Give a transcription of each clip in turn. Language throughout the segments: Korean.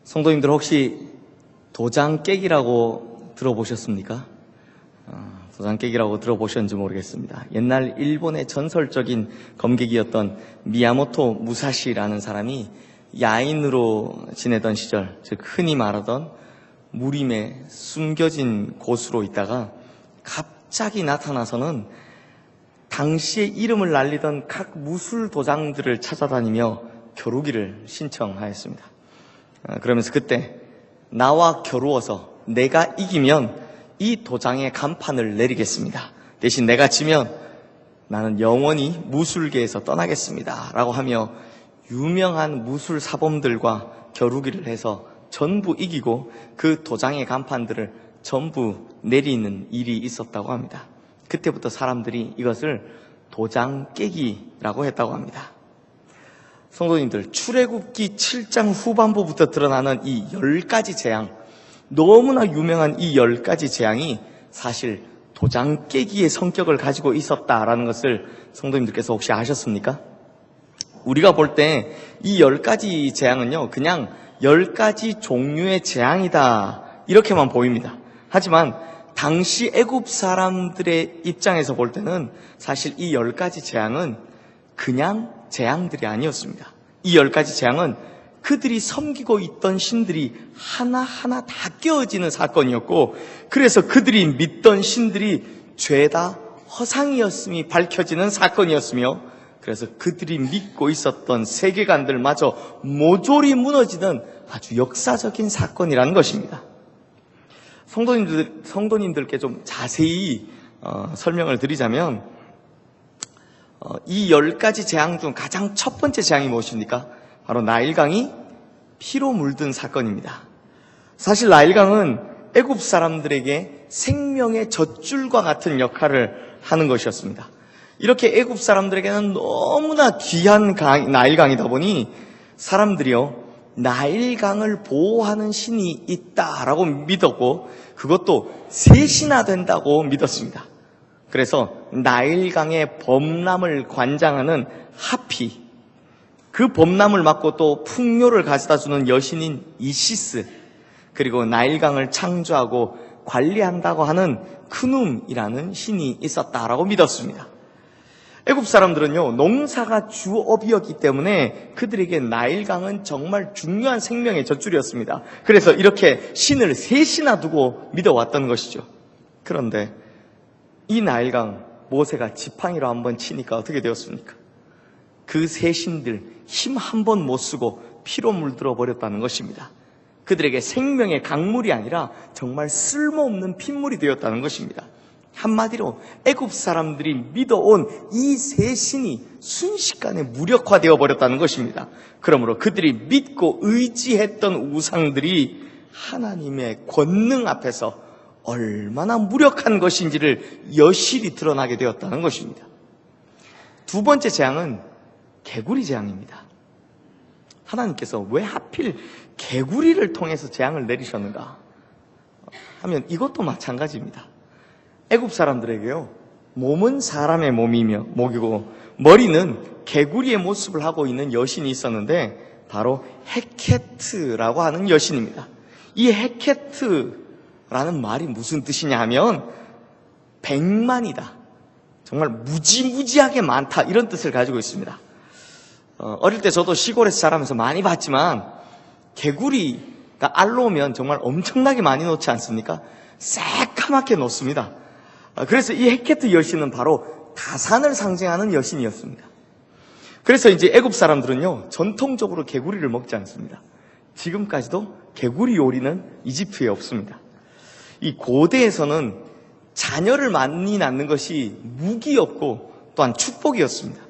성도님들 혹시 도장 깨기라고 들어보셨습니까? 도장 깨기라고 들어보셨는지 모르겠습니다. 옛날 일본의 전설적인 검객이었던 미야모토 무사시라는 사람이 야인으로 지내던 시절, 즉 흔히 말하던 무림에 숨겨진 곳으로 있다가 갑자기 나타나서는 당시의 이름을 날리던 각 무술 도장들을 찾아다니며 겨루기를 신청하였습니다. 그러면서 그때 나와 겨루어서 내가 이기면 이 도장의 간판을 내리겠습니다. 대신 내가 지면 나는 영원히 무술계에서 떠나겠습니다. 라고 하며 유명한 무술 사범들과 겨루기를 해서 전부 이기고 그 도장의 간판들을 전부 내리는 일이 있었다고 합니다. 그때부터 사람들이 이것을 도장 깨기라고 했다고 합니다. 성도님들, 출애굽기 7장 후반부부터 드러나는 이 10가지 재앙, 너무나 유명한 이 10가지 재앙이 사실 도장 깨기의 성격을 가지고 있었다라는 것을 성도님들께서 혹시 아셨습니까? 우리가 볼 때 이 10가지 재앙은요, 그냥 10가지 종류의 재앙이다 이렇게만 보입니다. 하지만 당시 애굽 사람들의 입장에서 볼 때는 사실 이 10가지 재앙은 그냥 재앙들이 아니었습니다. 이 10가지 재앙은 그들이 섬기고 있던 신들이 하나하나 다 깨어지는 사건이었고, 그래서 그들이 믿던 신들이 죄다 허상이었음이 밝혀지는 사건이었으며, 그래서 그들이 믿고 있었던 세계관들마저 모조리 무너지는 아주 역사적인 사건이라는 것입니다. 성도님들께 좀 자세히 설명을 드리자면, 이 10가지 재앙 중 가장 첫 번째 재앙이 무엇입니까? 바로 나일강이 피로 물든 사건입니다. 사실 나일강은 애굽 사람들에게 생명의 젖줄과 같은 역할을 하는 것이었습니다. 이렇게 애굽 사람들에게는 너무나 귀한 나일강이다 보니 사람들이요, 나일강을 보호하는 신이 있다라고 믿었고, 그것도 셋이나 된다고 믿었습니다. 그래서 나일강의 범람을 관장하는 하피, 그 범람을 맡고 또 풍요를 가져다주는 여신인 이시스, 그리고 나일강을 창조하고 관리한다고 하는 크눔이라는 신이 있었다라고 믿었습니다. 애굽 사람들은요, 농사가 주업이었기 때문에 그들에게 나일강은 정말 중요한 생명의 젖줄이었습니다. 그래서 이렇게 신을 셋이나 두고 믿어왔던 것이죠. 그런데 이 나일강, 모세가 지팡이로 한번 치니까 어떻게 되었습니까? 그 세 신들 힘 한 번 못 쓰고 피로 물들어 버렸다는 것입니다. 그들에게 생명의 강물이 아니라 정말 쓸모없는 핏물이 되었다는 것입니다. 한마디로 애굽 사람들이 믿어온 이 세 신이 순식간에 무력화되어 버렸다는 것입니다. 그러므로 그들이 믿고 의지했던 우상들이 하나님의 권능 앞에서 얼마나 무력한 것인지를 여실히 드러나게 되었다는 것입니다. 두 번째 재앙은 개구리 재앙입니다. 하나님께서 왜 하필 개구리를 통해서 재앙을 내리셨는가 하면 이것도 마찬가지입니다. 애굽 사람들에게요, 몸은 사람의 목이고 머리는 개구리의 모습을 하고 있는 여신이 있었는데 바로 헤케트라고 하는 여신입니다. 이 헤케트라는 말이 무슨 뜻이냐 하면 100만이다, 정말 무지무지하게 많다, 이런 뜻을 가지고 있습니다. 어릴 때 저도 시골에서 자라면서 많이 봤지만 개구리가 알 놓으면 정말 엄청나게 많이 놓지 않습니까? 새까맣게 놓습니다. 그래서 이 헤케트 여신은 바로 다산을 상징하는 여신이었습니다. 그래서 이제 애굽 사람들은요, 전통적으로 개구리를 먹지 않습니다. 지금까지도 개구리 요리는 이집트에 없습니다. 이 고대에서는 자녀를 많이 낳는 것이 무기였고 또한 축복이었습니다.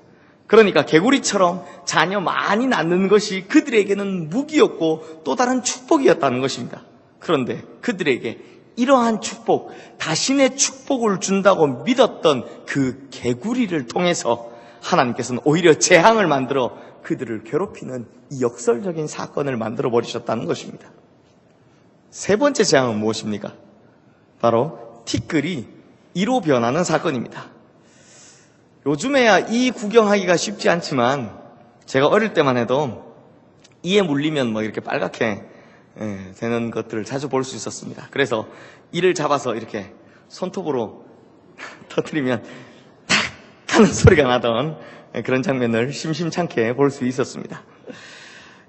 그러니까 개구리처럼 자녀 많이 낳는 것이 그들에게는 무기였고 또 다른 축복이었다는 것입니다. 그런데 그들에게 이러한 축복, 자신의 축복을 준다고 믿었던 그 개구리를 통해서 하나님께서는 오히려 재앙을 만들어 그들을 괴롭히는 이 역설적인 사건을 만들어 버리셨다는 것입니다. 세 번째 재앙은 무엇입니까? 바로 티끌이 이로 변하는 사건입니다. 요즘에야 이 구경하기가 쉽지 않지만 제가 어릴 때만 해도 이에 물리면 뭐 이렇게 빨갛게 되는 것들을 자주 볼 수 있었습니다. 그래서 이를 잡아서 이렇게 손톱으로 터뜨리면 탁 하는 소리가 나던 그런 장면을 심심찮게 볼 수 있었습니다.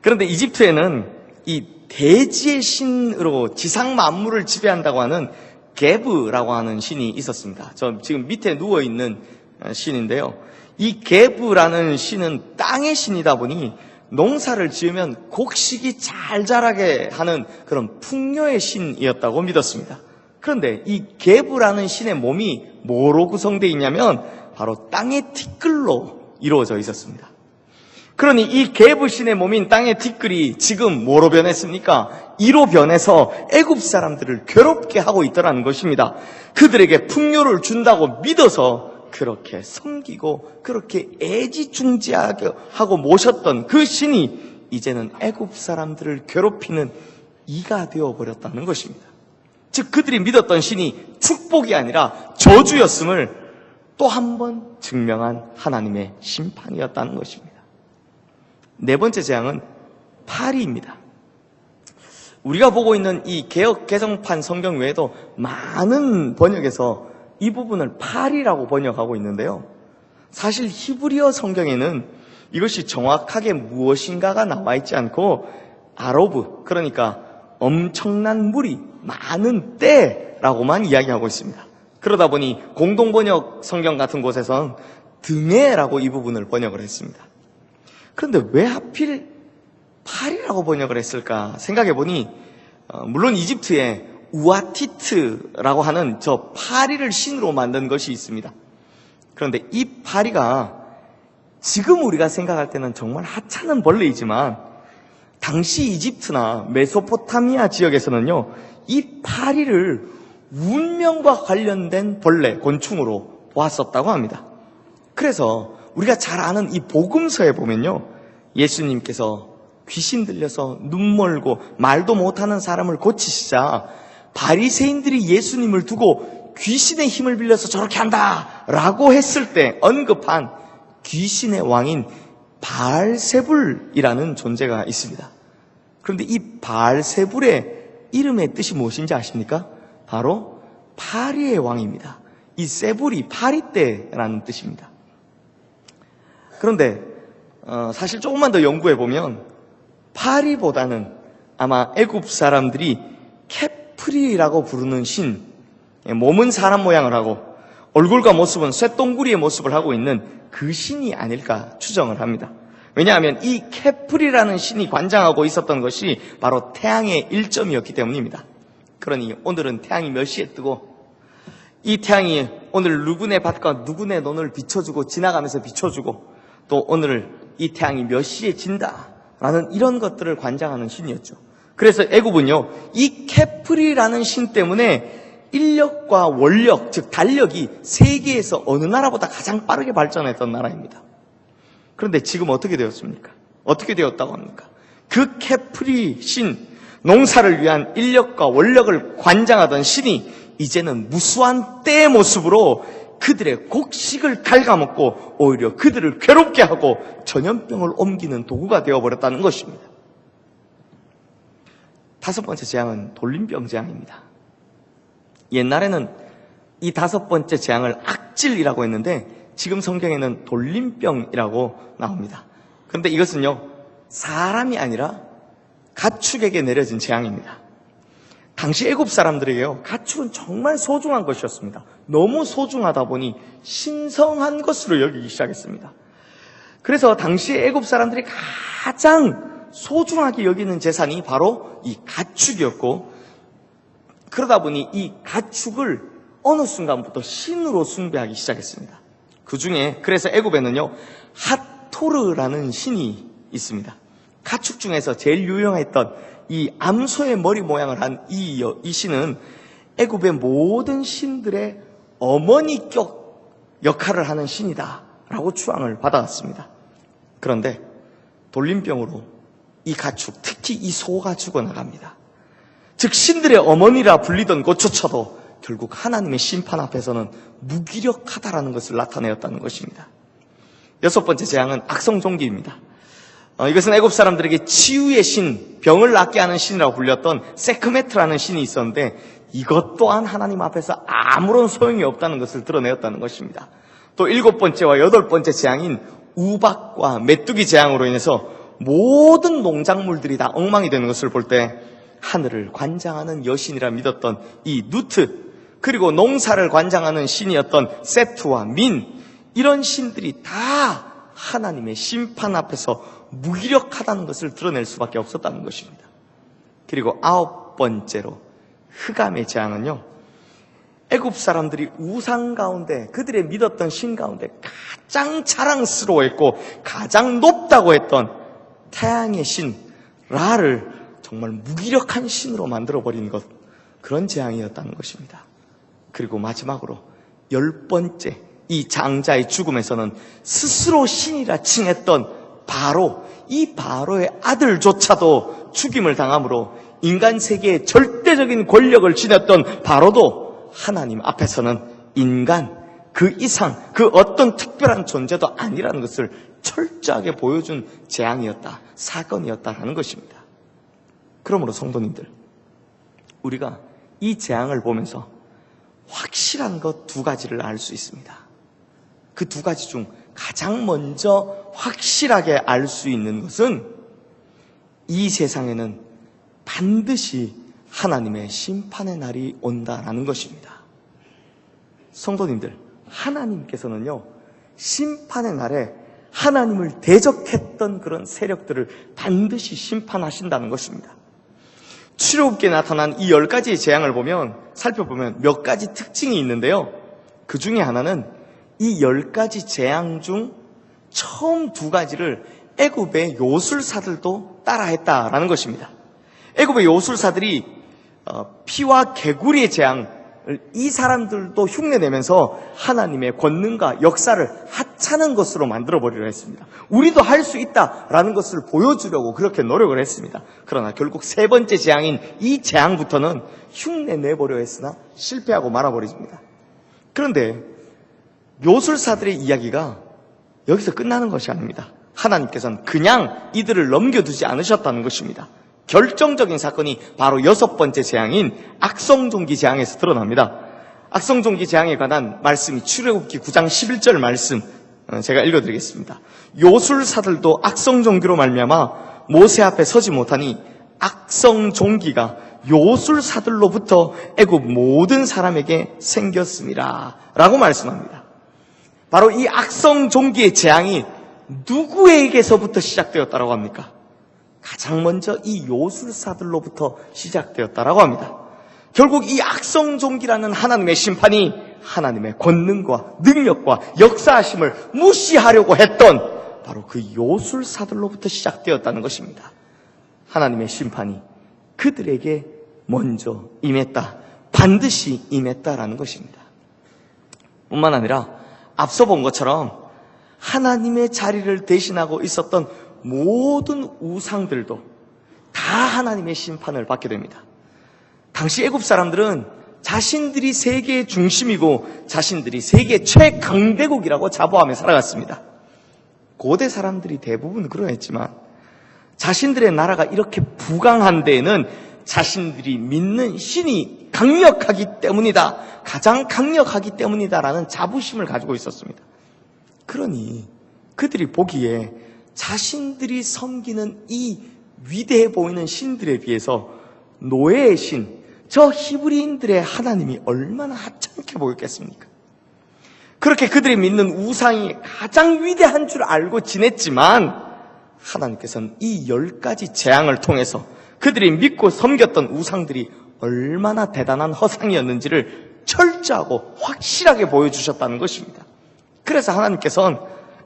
그런데 이집트에는 이 대지의 신으로 지상 만물을 지배한다고 하는 게브라고 하는 신이 있었습니다. 저 지금 밑에 누워있는 신인데요. 이 게브라는 신은 땅의 신이다 보니 농사를 지으면 곡식이 잘 자라게 하는 그런 풍요의 신이었다고 믿었습니다. 그런데 이 게브라는 신의 몸이 뭐로 구성되어 있냐면 바로 땅의 티끌로 이루어져 있었습니다. 그러니 이 게브 신의 몸인 땅의 티끌이 지금 뭐로 변했습니까? 이로 변해서 애굽 사람들을 괴롭게 하고 있더라는 것입니다. 그들에게 풍요를 준다고 믿어서 그렇게 섬기고 그렇게 애지중지하게 하고 모셨던 그 신이 이제는 애굽 사람들을 괴롭히는 이가 되어버렸다는 것입니다. 즉 그들이 믿었던 신이 축복이 아니라 저주였음을 또 한 번 증명한 하나님의 심판이었다는 것입니다. 네 번째 재앙은 파리입니다. 우리가 보고 있는 이 개역 개정판 성경 외에도 많은 번역에서 이 부분을 파리라고 번역하고 있는데요. 사실 히브리어 성경에는 이것이 정확하게 무엇인가가 나와 있지 않고 아로브, 그러니까 엄청난 물이 많은 때라고만 이야기하고 있습니다. 그러다 보니 공동번역 성경 같은 곳에선 등해라고 이 부분을 번역을 했습니다. 그런데 왜 하필 파리라고 번역을 했을까 생각해보니 물론 이집트에 우아티트라고 하는 저 파리를 신으로 만든 것이 있습니다. 그런데 이 파리가 지금 우리가 생각할 때는 정말 하찮은 벌레이지만 당시 이집트나 메소포타미아 지역에서는요, 이 파리를 운명과 관련된 벌레, 곤충으로 보았었다고 합니다. 그래서 우리가 잘 아는 이 복음서에 보면요, 예수님께서 귀신 들려서 눈 멀고 말도 못하는 사람을 고치시자 바리새인들이 예수님을 두고 귀신의 힘을 빌려서 저렇게 한다라고 했을 때 언급한 귀신의 왕인 바알세불이라는 존재가 있습니다. 그런데 이 바알세불의 이름의 뜻이 무엇인지 아십니까? 바로 파리의 왕입니다. 이 세불이 파리떼라는 뜻입니다. 그런데 사실 조금만 더 연구해보면 파리보다는 아마 애굽 사람들이 케프리라고 부르는 신, 몸은 사람 모양을 하고 얼굴과 모습은 쇠똥구리의 모습을 하고 있는 그 신이 아닐까 추정을 합니다. 왜냐하면 이 케프리라는 신이 관장하고 있었던 것이 바로 태양의 일점이었기 때문입니다. 그러니 오늘은 태양이 몇 시에 뜨고 이 태양이 오늘 누구네 밭과 누구네 논을 비춰주고 지나가면서 비춰주고 또 오늘 이 태양이 몇 시에 진다라는 이런 것들을 관장하는 신이었죠. 그래서 애굽은요, 이 케프리라는 신 때문에 인력과 원력, 즉 달력이 세계에서 어느 나라보다 가장 빠르게 발전했던 나라입니다. 그런데 지금 어떻게 되었습니까? 어떻게 되었다고 합니까? 그 케프리 신, 농사를 위한 인력과 원력을 관장하던 신이 이제는 무수한 때의 모습으로 그들의 곡식을 갉아먹고 오히려 그들을 괴롭게 하고 전염병을 옮기는 도구가 되어버렸다는 것입니다. 다섯 번째 재앙은 돌림병 재앙입니다. 옛날에는 이 다섯 번째 재앙을 악질이라고 했는데 지금 성경에는 돌림병이라고 나옵니다. 그런데 이것은요, 사람이 아니라 가축에게 내려진 재앙입니다. 당시 애굽 사람들에게요, 가축은 정말 소중한 것이었습니다. 너무 소중하다 보니 신성한 것으로 여기기 시작했습니다. 그래서 당시 애굽 사람들이 가장 소중하게 여기는 재산이 바로 이 가축이었고, 그러다 보니 이 가축을 어느 순간부터 신으로 숭배하기 시작했습니다. 그 중에 그래서 애굽에는요, 하토르라는 신이 있습니다. 가축 중에서 제일 유명했던 이 암소의 머리 모양을 한 이 신은 애굽의 모든 신들의 어머니격 역할을 하는 신이다라고 추앙을 받아왔습니다. 그런데 돌림병으로 이 가축, 특히 이 소가 죽어나갑니다. 즉 신들의 어머니라 불리던 것조차도 결국 하나님의 심판 앞에서는 무기력하다라는 것을 나타내었다는 것입니다. 여섯 번째 재앙은 악성종기입니다. 이것은 애굽 사람들에게 치유의 신, 병을 낫게 하는 신이라고 불렸던 세크메트라는 신이 있었는데 이것 또한 하나님 앞에서 아무런 소용이 없다는 것을 드러내었다는 것입니다. 또 7번째와 8번째 재앙인 우박과 메뚜기 재앙으로 인해서 모든 농작물들이 다 엉망이 되는 것을 볼 때 하늘을 관장하는 여신이라 믿었던 이 누트, 그리고 농사를 관장하는 신이었던 세트와 민, 이런 신들이 다 하나님의 심판 앞에서 무기력하다는 것을 드러낼 수밖에 없었다는 것입니다. 그리고 9번째로 흑암의 재앙은요, 애굽 사람들이 우상 가운데, 그들의 믿었던 신 가운데 가장 자랑스러워했고 가장 높다고 했던 태양의 신 라를 정말 무기력한 신으로 만들어버린 것, 그런 재앙이었다는 것입니다. 그리고 마지막으로 10번째, 이 장자의 죽음에서는 스스로 신이라 칭했던 바로, 이 바로의 아들조차도 죽임을 당함으로 인간 세계의 절대적인 권력을 지녔던 바로도 하나님 앞에서는 인간, 그 이상, 그 어떤 특별한 존재도 아니라는 것을 철저하게 보여준 재앙이었다, 사건이었다라는 것입니다. 그러므로 성도님들, 우리가 이 재앙을 보면서 확실한 것 2가지를 알 수 있습니다. 그 2가지 중 가장 먼저 확실하게 알 수 있는 것은 이 세상에는 반드시 하나님의 심판의 날이 온다라는 것입니다. 성도님들, 하나님께서는요, 심판의 날에 하나님을 대적했던 그런 세력들을 반드시 심판하신다는 것입니다. 출애굽기에 나타난 이 10가지의 재앙을 살펴보면 몇 가지 특징이 있는데요. 그 중에 하나는 이 10가지 재앙 중 처음 2가지를 애굽의 요술사들도 따라했다라는 것입니다. 애굽의 요술사들이 피와 개구리의 재앙을 이 사람들도 흉내내면서 하나님의 권능과 역사를 하찮은 것으로 만들어버리려 했습니다. 우리도 할 수 있다라는 것을 보여주려고 그렇게 노력을 했습니다. 그러나 결국 3번째 재앙인 이 재앙부터는 흉내내보려 했으나 실패하고 말아버립니다. 그런데 요술사들의 이야기가 여기서 끝나는 것이 아닙니다. 하나님께서는 그냥 이들을 넘겨두지 않으셨다는 것입니다. 결정적인 사건이 바로 6번째 재앙인 악성종기 재앙에서 드러납니다. 악성종기 재앙에 관한 말씀이 출애굽기 9장 11절 말씀, 제가 읽어드리겠습니다. 요술사들도 악성종기로 말미암아 모세 앞에 서지 못하니 악성종기가 요술사들로부터 애굽 모든 사람에게 생겼습니다 라고 말씀합니다. 바로 이 악성종기의 재앙이 누구에게서부터 시작되었다고 합니까? 가장 먼저 이 요술사들로부터 시작되었다라고 합니다. 결국 이 악성종기라는 하나님의 심판이 하나님의 권능과 능력과 역사하심을 무시하려고 했던 바로 그 요술사들로부터 시작되었다는 것입니다. 하나님의 심판이 그들에게 먼저 임했다, 반드시 임했다라는 것입니다. 뿐만 아니라 앞서 본 것처럼 하나님의 자리를 대신하고 있었던 모든 우상들도 다 하나님의 심판을 받게 됩니다. 당시 애굽 사람들은 자신들이 세계의 중심이고 자신들이 세계 최강대국이라고 자부하며 살아갔습니다. 고대 사람들이 대부분 그러했지만 자신들의 나라가 이렇게 부강한 데에는 자신들이 믿는 신이 강력하기 때문이다, 가장 강력하기 때문이다라는 자부심을 가지고 있었습니다. 그러니 그들이 보기에 자신들이 섬기는 이 위대해 보이는 신들에 비해서 노예의 신, 저 히브리인들의 하나님이 얼마나 하찮게 보였겠습니까? 그렇게 그들이 믿는 우상이 가장 위대한 줄 알고 지냈지만 하나님께서는 이 10가지 재앙을 통해서 그들이 믿고 섬겼던 우상들이 얼마나 대단한 허상이었는지를 철저하고 확실하게 보여주셨다는 것입니다. 그래서 하나님께서는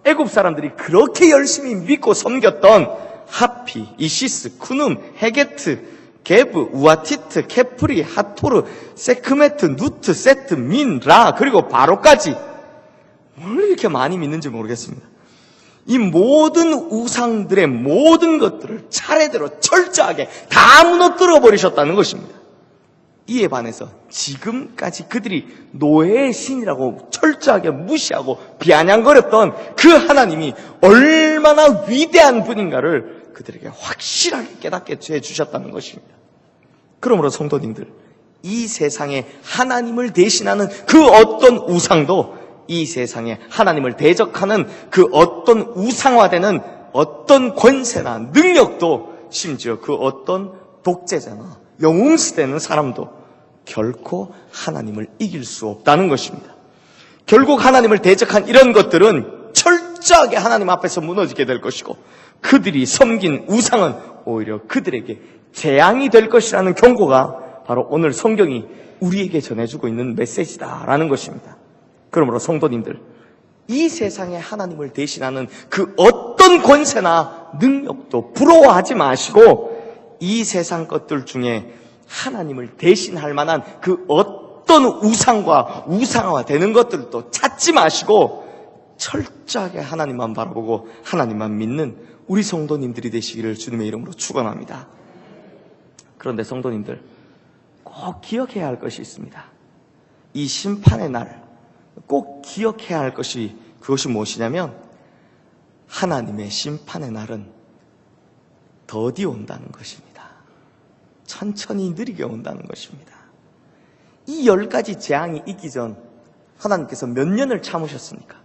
애굽 사람들이 그렇게 열심히 믿고 섬겼던 하피, 이시스, 쿠눔, 헤게트, 게브, 우아티트, 케프리, 하토르, 세크메트, 누트, 세트, 민, 라, 그리고 바로까지 뭘 이렇게 많이 믿는지 모르겠습니다. 이 모든 우상들의 모든 것들을 차례대로 철저하게 다 무너뜨려 버리셨다는 것입니다. 이에 반해서 지금까지 그들이 노예의 신이라고 철저하게 무시하고 비아냥거렸던 그 하나님이 얼마나 위대한 분인가를 그들에게 확실하게 깨닫게 해주셨다는 것입니다. 그러므로 성도님들, 이 세상에 하나님을 대신하는 그 어떤 우상도, 이 세상에 하나님을 대적하는 그 어떤 우상화되는 어떤 권세나 능력도, 심지어 그 어떤 독재자나 영웅시되는 사람도 결코 하나님을 이길 수 없다는 것입니다. 결국 하나님을 대적한 이런 것들은 철저하게 하나님 앞에서 무너지게 될 것이고, 그들이 섬긴 우상은 오히려 그들에게 재앙이 될 것이라는 경고가 바로 오늘 성경이 우리에게 전해주고 있는 메시지다라는 것입니다. 그러므로 성도님들, 이 세상에 하나님을 대신하는 그 어떤 권세나 능력도 부러워하지 마시고, 이 세상 것들 중에 하나님을 대신할 만한 그 어떤 우상과 우상화되는 것들도 찾지 마시고 철저하게 하나님만 바라보고 하나님만 믿는 우리 성도님들이 되시기를 주님의 이름으로 축원합니다. 그런데 성도님들, 꼭 기억해야 할 것이 있습니다. 이 심판의 날 꼭 기억해야 할 것이, 그것이 무엇이냐면 하나님의 심판의 날은 더디 온다는 것입니다. 천천히 느리게 온다는 것입니다. 이 10가지 재앙이 있기 전 하나님께서 몇 년을 참으셨습니까?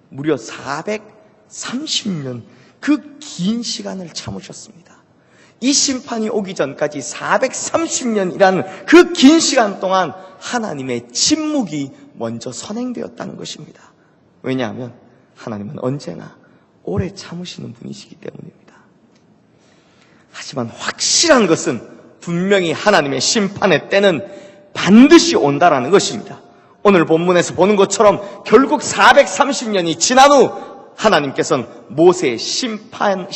무려 430년, 그 긴 시간을 참으셨습니다. 이 심판이 오기 전까지 430년이라는 그 긴 시간 동안 하나님의 침묵이 먼저 선행되었다는 것입니다. 왜냐하면 하나님은 언제나 오래 참으시는 분이시기 때문입니다. 하지만 확실한 것은 분명히 하나님의 심판의 때는 반드시 온다라는 것입니다. 오늘 본문에서 보는 것처럼 결국 430년이 지난 후 하나님께서는 모세의 심판의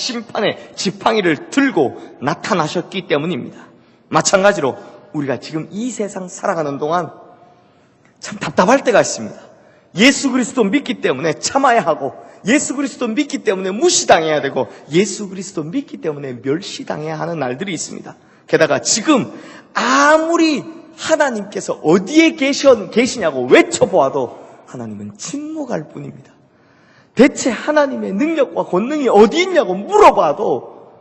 지팡이를 들고 나타나셨기 때문입니다. 마찬가지로 우리가 지금 이 세상 살아가는 동안 참 답답할 때가 있습니다. 예수 그리스도 믿기 때문에 참아야 하고, 예수 그리스도 믿기 때문에 무시당해야 되고, 예수 그리스도 믿기 때문에 멸시당해야 하는 날들이 있습니다. 게다가 지금 아무리 하나님께서 어디에 계시냐고 외쳐보아도 하나님은 침묵할 뿐입니다. 대체 하나님의 능력과 권능이 어디 있냐고 물어봐도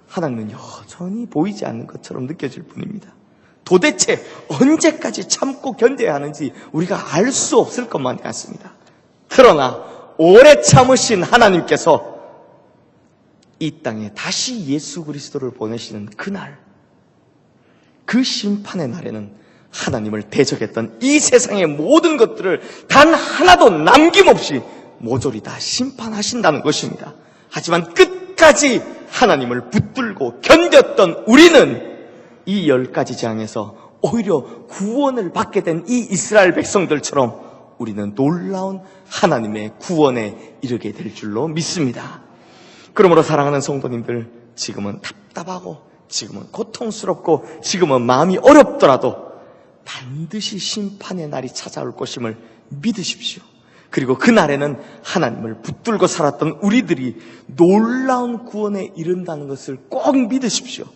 하나님은 여전히 보이지 않는 것처럼 느껴질 뿐입니다. 도대체 언제까지 참고 견뎌야 하는지 우리가 알 수 없을 것만 같습니다. 그러나 오래 참으신 하나님께서 이 땅에 다시 예수 그리스도를 보내시는 그날, 그 심판의 날에는 하나님을 대적했던 이 세상의 모든 것들을 단 하나도 남김없이 모조리 다 심판하신다는 것입니다. 하지만 끝까지 하나님을 붙들고 견뎠던 우리는 이 10가지 재앙에서 오히려 구원을 받게 된 이 이스라엘 백성들처럼 우리는 놀라운 하나님의 구원에 이르게 될 줄로 믿습니다. 그러므로 사랑하는 성도님들, 지금은 답답하고, 지금은 고통스럽고, 지금은 마음이 어렵더라도 반드시 심판의 날이 찾아올 것임을 믿으십시오. 그리고 그날에는 하나님을 붙들고 살았던 우리들이 놀라운 구원에 이른다는 것을 꼭 믿으십시오.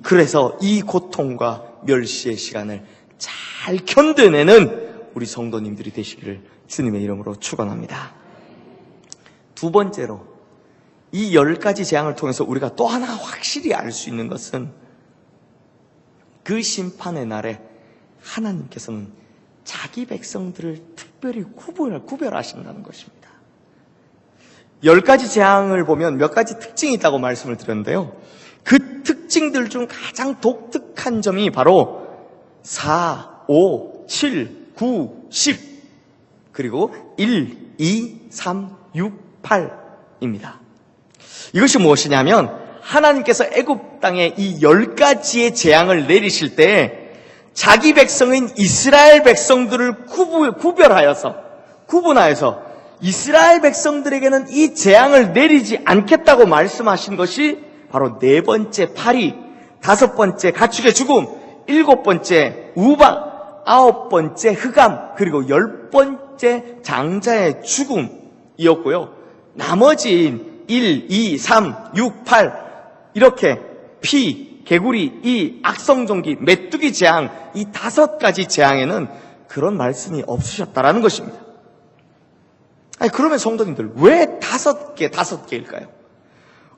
그래서 이 고통과 멸시의 시간을 잘 견뎌내는 우리 성도님들이 되시기를 주님의 이름으로 축원합니다. 두 번째로, 이 10가지 재앙을 통해서 우리가 또 하나 확실히 알 수 있는 것은 그 심판의 날에 하나님께서는 자기 백성들을 특별히 구별하신다는 것입니다. 10가지 재앙을 보면 몇 가지 특징이 있다고 말씀을 드렸는데요. 그 특징들 중 가장 독특한 점이 바로 4, 5, 7, 9, 10 그리고 1, 2, 3, 6, 8입니다. 이것이 무엇이냐면 하나님께서 애굽 땅에 이 10가지의 재앙을 내리실 때 자기 백성인 이스라엘 백성들을 구분하여서 이스라엘 백성들에게는 이 재앙을 내리지 않겠다고 말씀하신 것이 바로 4번째 파리, 5번째 가축의 죽음, 7번째 우박, 9번째 흑암, 그리고 10번째 장자의 죽음이었고요. 나머지 1, 2, 3, 6, 8 이렇게 피, 개구리, 이 악성종기, 메뚜기 재앙, 이 5가지 재앙에는 그런 말씀이 없으셨다라는 것입니다. 아니, 그러면 성도님들, 왜 5개일까요?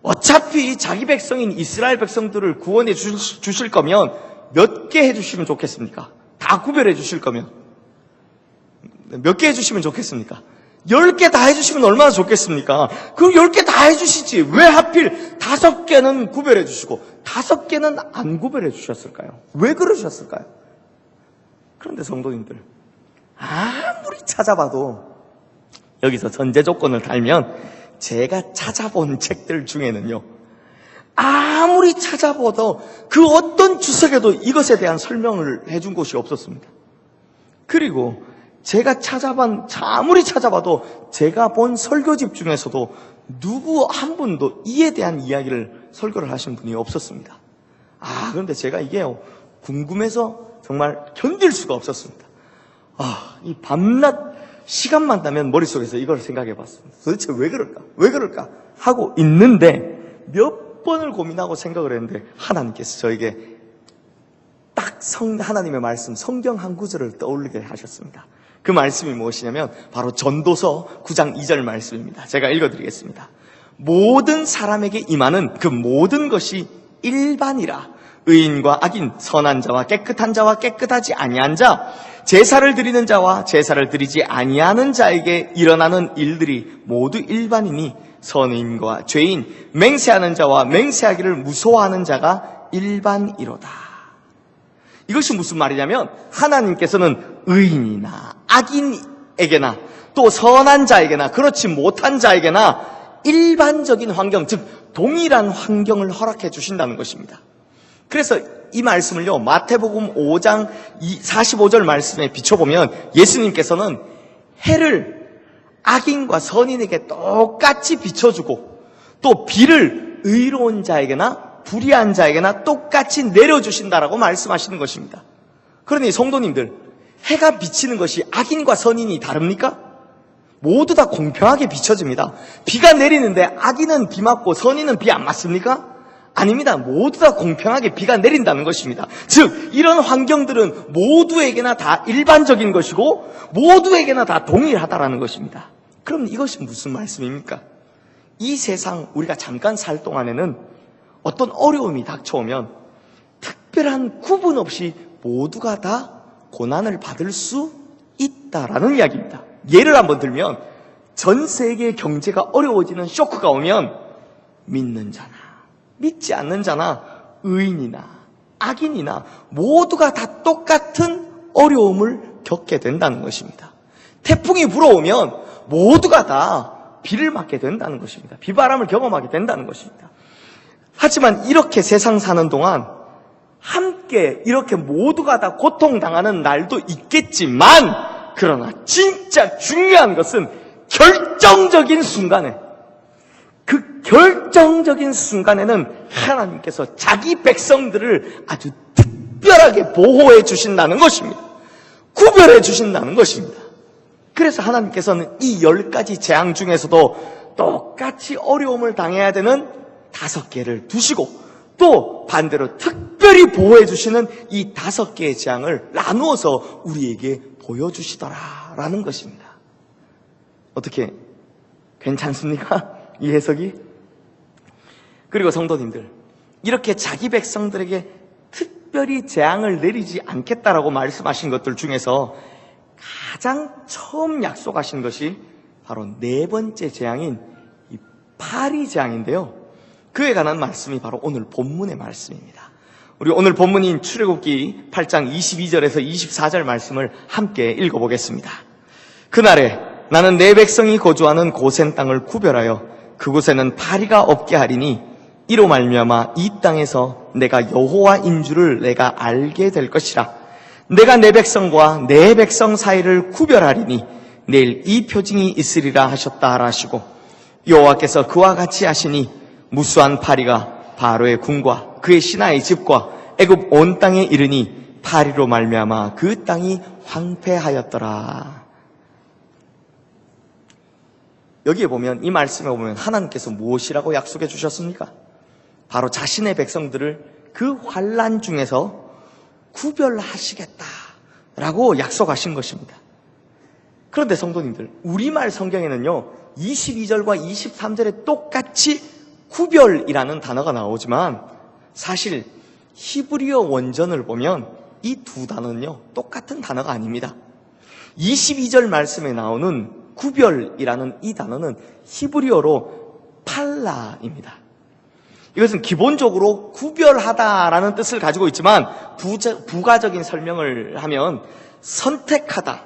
어차피 자기 백성인 이스라엘 백성들을 구원해 주실 거면 몇 개 해주시면 좋겠습니까? 다 구별해 주실 거면 몇 개 해주시면 좋겠습니까? 10개 다 해주시면 얼마나 좋겠습니까? 그럼 10개 다 해주시지 왜 하필 5개는 구별해 주시고 5개는 안 구별해 주셨을까요? 왜 그러셨을까요? 그런데 성도님들, 아무리 찾아봐도 여기서 전제 조건을 달면 제가 찾아본 책들 중에는요, 아무리 찾아봐도 그 어떤 주석에도 이것에 대한 설명을 해준 곳이 없었습니다. 그리고 제가 아무리 찾아봐도 제가 본 설교집 중에서도 누구 한 분도 이에 대한 이야기를 설교를 하신 분이 없었습니다. 그런데 제가 이게 궁금해서 정말 견딜 수가 없었습니다. 이 밤낮 시간만 나면 머릿속에서 이걸 생각해 봤습니다. 도대체 왜 그럴까 하고 있는데 몇 번을 고민하고 생각을 했는데 하나님께서 저에게 딱 하나님의 말씀 성경 한 구절을 떠올리게 하셨습니다. 그 말씀이 무엇이냐면 바로 전도서 9장 2절 말씀입니다. 제가 읽어드리겠습니다. 모든 사람에게 임하는 그 모든 것이 일반이라. 의인과 악인, 선한 자와 깨끗한 자와 깨끗하지 아니한 자, 제사를 드리는 자와 제사를 드리지 아니하는 자에게 일어나는 일들이 모두 일반이니 선인과 죄인, 맹세하는 자와 맹세하기를 무서워하는 자가 일반이로다. 이것이 무슨 말이냐면 하나님께서는 의인이나 악인에게나 또 선한 자에게나 그렇지 못한 자에게나 일반적인 환경, 즉 동일한 환경을 허락해 주신다는 것입니다. 그래서 이 말씀을요, 마태복음 5장 45절 말씀에 비춰보면 예수님께서는 해를 악인과 선인에게 똑같이 비춰주고 또 비를 의로운 자에게나 불의한 자에게나 똑같이 내려주신다라고 말씀하시는 것입니다. 그러니 성도님들, 해가 비치는 것이 악인과 선인이 다릅니까? 모두 다 공평하게 비춰집니다. 비가 내리는데 악인은 비 맞고 선인은 비 안 맞습니까? 아닙니다. 모두 다 공평하게 비가 내린다는 것입니다. 즉 이런 환경들은 모두에게나 다 일반적인 것이고 모두에게나 다 동일하다라는 것입니다. 그럼 이것이 무슨 말씀입니까? 이 세상 우리가 잠깐 살 동안에는 어떤 어려움이 닥쳐오면 특별한 구분 없이 모두가 다 고난을 받을 수 있다라는 이야기입니다. 예를 한번 들면 전 세계 경제가 어려워지는 쇼크가 오면 믿는 자나 믿지 않는 자나 의인이나 악인이나 모두가 다 똑같은 어려움을 겪게 된다는 것입니다. 태풍이 불어오면 모두가 다 비를 맞게 된다는 것입니다. 비바람을 경험하게 된다는 것입니다. 하지만 이렇게 세상 사는 동안 함께 이렇게 모두가 다 고통당하는 날도 있겠지만 그러나 진짜 중요한 것은 결정적인 순간에 그 결정적인 순간에는 하나님께서 자기 백성들을 아주 특별하게 보호해 주신다는 것입니다. 구별해 주신다는 것입니다. 그래서 하나님께서는 이 10가지 재앙 중에서도 똑같이 어려움을 당해야 되는 5개를 두시고 또 반대로 특별히 보호해 주시는 이 5개의 재앙을 나누어서 우리에게 보여주시더라라는 것입니다. 어떻게 괜찮습니까? 이 해석이? 그리고 성도님들, 이렇게 자기 백성들에게 특별히 재앙을 내리지 않겠다라고 말씀하신 것들 중에서 가장 처음 약속하신 것이 바로 4번째 재앙인 이 파리 재앙인데요. 그에 관한 말씀이 바로 오늘 본문의 말씀입니다. 우리 오늘 본문인 출애굽기 8장 22절에서 24절 말씀을 함께 읽어보겠습니다. 그날에 나는 내 백성이 거주하는 고센 땅을 구별하여 그곳에는 파리가 없게 하리니 이로 말미암아 이 땅에서 내가 여호와인 줄을 내가 알게 될 것이라. 내가 내 백성과 내 백성 사이를 구별하리니 내일 이 표징이 있으리라 하셨다 하시고 여호와께서 그와 같이 하시니 무수한 파리가 바로의 궁과 그의 신하의 집과 애굽 온 땅에 이르니 파리로 말미암아 그 땅이 황폐하였더라. 여기에 보면 이 말씀에 보면 하나님께서 무엇이라고 약속해 주셨습니까? 바로 자신의 백성들을 그 환난 중에서 구별하시겠다라고 약속하신 것입니다. 그런데 성도님들, 우리말 성경에는요 22절과 23절에 똑같이 구별이라는 단어가 나오지만 사실 히브리어 원전을 보면 이 두 단어는요, 똑같은 단어가 아닙니다. 22절 말씀에 나오는 구별이라는 이 단어는 히브리어로 팔라입니다. 이것은 기본적으로 구별하다라는 뜻을 가지고 있지만 부가적인 설명을 하면 선택하다,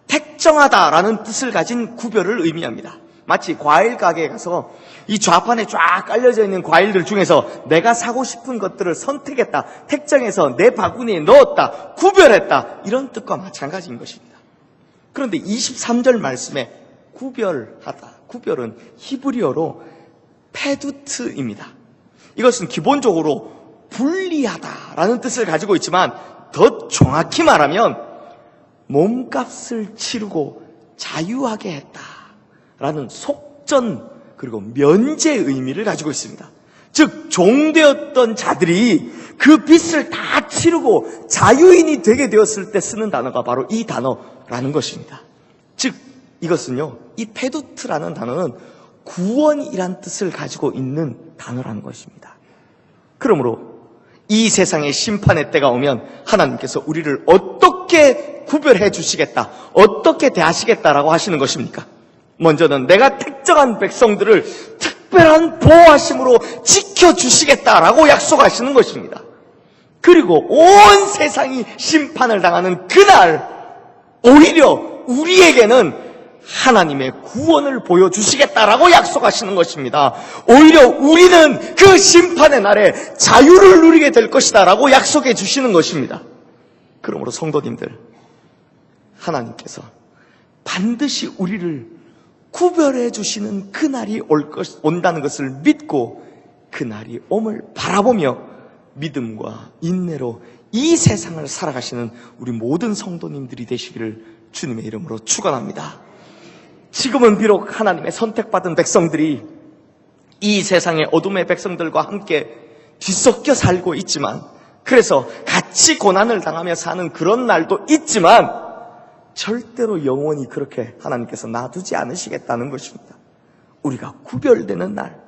택정하다라는 뜻을 가진 구별을 의미합니다. 마치 과일 가게에 가서 이 좌판에 쫙 깔려져 있는 과일들 중에서 내가 사고 싶은 것들을 선택했다, 택정해서 내 바구니에 넣었다, 구별했다, 이런 뜻과 마찬가지인 것입니다. 그런데 23절 말씀에 구별하다, 구별은 히브리어로 페두트입니다. 이것은 기본적으로 분리하다라는 뜻을 가지고 있지만 더 정확히 말하면 몸값을 치르고 자유하게 했다라는 속전 그리고 면제의 의미를 가지고 있습니다. 즉 종되었던 자들이 그 빚을 다 치르고 자유인이 되게 되었을 때 쓰는 단어가 바로 이 단어라는 것입니다. 즉 이것은요, 이 페두트라는 단어는 구원이란 뜻을 가지고 있는 단어라는 것입니다. 그러므로 이 세상의 심판의 때가 오면 하나님께서 우리를 어떻게 구별해 주시겠다, 어떻게 대하시겠다라고 하시는 것입니까? 먼저는 내가 택정한 백성들을 특별한 보호하심으로 지켜주시겠다라고 약속하시는 것입니다. 그리고 온 세상이 심판을 당하는 그날 오히려 우리에게는 하나님의 구원을 보여주시겠다라고 약속하시는 것입니다. 오히려 우리는 그 심판의 날에 자유를 누리게 될 것이다라고 약속해 주시는 것입니다. 그러므로 성도님들, 하나님께서 반드시 우리를 구별해 주시는 그날이 온다는 것을 믿고 그날이 옴을 바라보며 믿음과 인내로 이 세상을 살아가시는 우리 모든 성도님들이 되시기를 주님의 이름으로 축원합니다. 지금은 비록 하나님의 선택받은 백성들이 이 세상의 어둠의 백성들과 함께 뒤섞여 살고 있지만, 그래서 같이 고난을 당하며 사는 그런 날도 있지만 절대로 영원히 그렇게 하나님께서 놔두지 않으시겠다는 것입니다. 우리가 구별되는 날,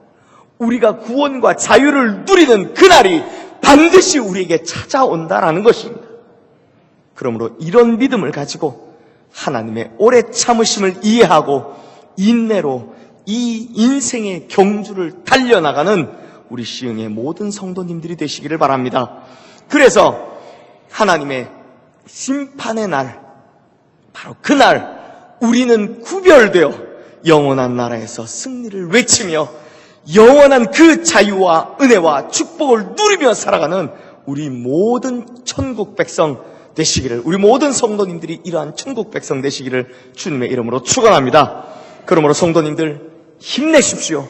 우리가 구원과 자유를 누리는 그날이 반드시 우리에게 찾아온다라는 것입니다. 그러므로 이런 믿음을 가지고 하나님의 오래 참으심을 이해하고 인내로 이 인생의 경주를 달려나가는 우리 시흥의 모든 성도님들이 되시기를 바랍니다. 그래서 하나님의 심판의 날, 바로 그날 우리는 구별되어 영원한 나라에서 승리를 외치며 영원한 그 자유와 은혜와 축복을 누리며 살아가는 우리 모든 천국 백성 되시기를, 우리 모든 성도님들이 이러한 천국 백성 되시기를 주님의 이름으로 축원합니다. 그러므로 성도님들 힘내십시오.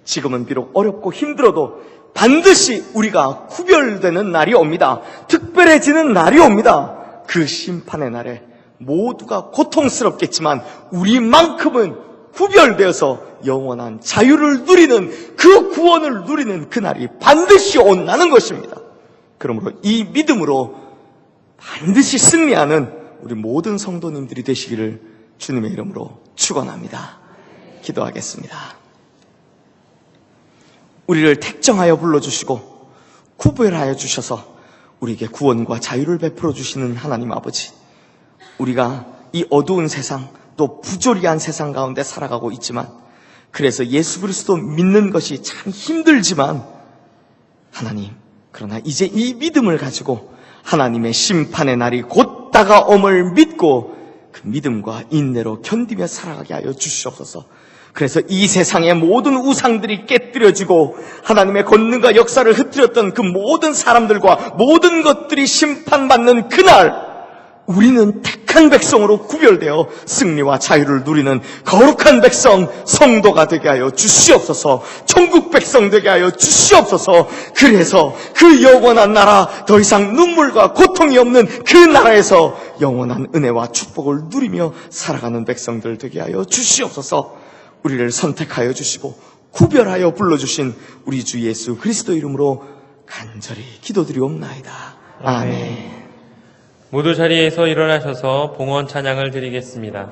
지금은 비록 어렵고 힘들어도 반드시 우리가 구별되는 날이 옵니다. 특별해지는 날이 옵니다. 그 심판의 날에 모두가 고통스럽겠지만 우리만큼은 구별되어서 영원한 자유를 누리는, 그 구원을 누리는 그날이 반드시 온다는 것입니다. 그러므로 이 믿음으로 반드시 승리하는 우리 모든 성도님들이 되시기를 주님의 이름으로 축원합니다. 기도하겠습니다. 우리를 택정하여 불러주시고 구별하여 주셔서 우리에게 구원과 자유를 베풀어 주시는 하나님 아버지, 우리가 이 어두운 세상, 또 부조리한 세상 가운데 살아가고 있지만, 그래서 예수 그리스도 믿는 것이 참 힘들지만 하나님, 그러나 이제 이 믿음을 가지고 하나님의 심판의 날이 곧 다가옴을 믿고 그 믿음과 인내로 견디며 살아가게 하여 주시옵소서. 그래서 이 세상의 모든 우상들이 깨뜨려지고 하나님의 권능과 역사를 흩뜨렸던 그 모든 사람들과 모든 것들이 심판받는 그날, 우리는 택한 백성으로 구별되어 승리와 자유를 누리는 거룩한 백성, 성도가 되게 하여 주시옵소서. 천국 백성 되게 하여 주시옵소서. 그래서 그 영원한 나라, 더 이상 눈물과 고통이 없는 그 나라에서 영원한 은혜와 축복을 누리며 살아가는 백성들 되게 하여 주시옵소서. 우리를 선택하여 주시고 구별하여 불러주신 우리 주 예수 그리스도 이름으로 간절히 기도드리옵나이다. 아멘. 모두 자리에서 일어나셔서 봉헌 찬양을 드리겠습니다.